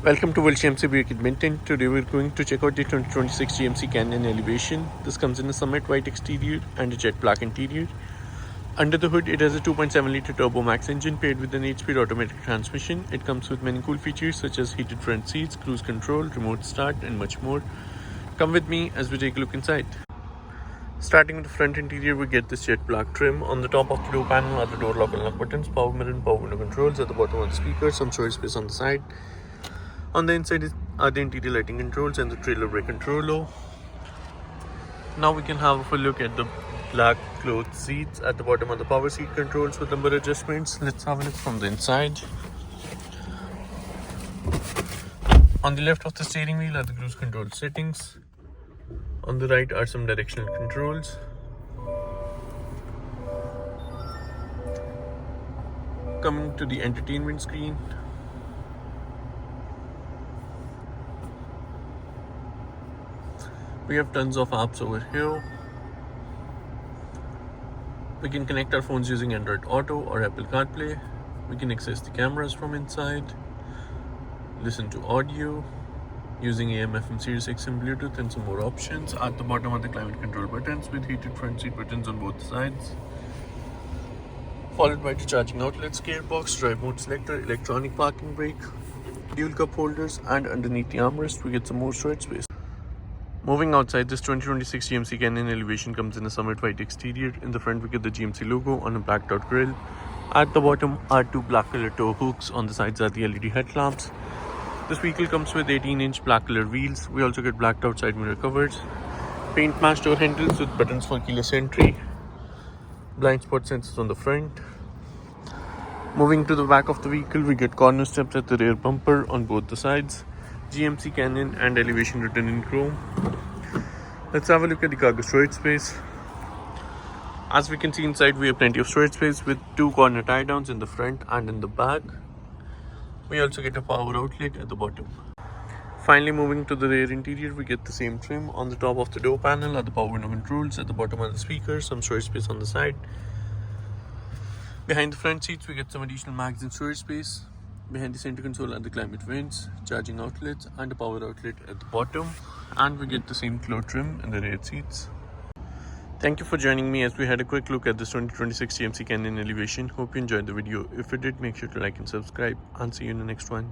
Welcome to Wolfe GMC Buick Edmonton. Today we're going to check out the 2026 GMC Canyon ELEVATION. This comes in a summit white exterior and a jet black interior. Under the hood, it has a 2.7-litre TurboMAX engine paired with an 8-speed automatic transmission. It comes with many cool features such as heated front seats, cruise control, remote start, and much more. Come with me as we take a look inside. Starting with the front interior, we get this jet black trim. On the top of the door panel are the door lock and lock buttons, power mirror and power window controls. At the bottom are the speakers, some storage space on the side. On the inside are the interior lighting controls and the trailer brake controller. Now we can have a full look at the black cloth seats. At the bottom are the power seat controls with number adjustments. Let's have a look from the inside. On the left of the steering wheel are the cruise control settings. On the right are some directional controls. Coming to the entertainment screen, we have tons of apps over here. We can connect our phones using Android Auto or Apple CarPlay. We can access the cameras from inside, listen to audio using AM, FM, Sirius XM, Bluetooth, and some more options. At the bottom are the climate control buttons with heated front seat buttons on both sides, followed by the charging outlets, gearbox, drive mode selector, electronic parking brake, dual cup holders, and underneath the armrest we get some more storage space. Moving outside, this 2026 GMC Canyon ELEVATION comes in a summit white exterior. In the front we get the GMC logo on a blacked out grille. At the bottom are two black color tow hooks. On the sides are the LED headlamps. This vehicle comes with 18-inch black color wheels. We also get blacked out side mirror covers, paint matched door handles with buttons for keyless entry, blind spot sensors on the front. Moving to the back of the vehicle, we get corner steps at the rear bumper on both the sides. GMC Canyon and ELEVATION written in chrome. Let's have a look at the cargo storage space. As we can see inside, we have plenty of storage space with two corner tie downs in the front and in the back. We also get a power outlet at the bottom. Finally, moving to the rear interior, we get the same trim. On the top of the door panel are the power window controls. At the bottom are the speakers, some storage space on the side. Behind the front seats, we get some additional magazine storage space. Behind the center console are the climate vents, charging outlets, and a power outlet at the bottom. And we get the same cloth trim in the rear seats. Thank you for joining me as we had a quick look at this 2026 GMC Canyon ELEVATION. Hope you enjoyed the video. If you did, make sure to like and subscribe, and see you in the next one.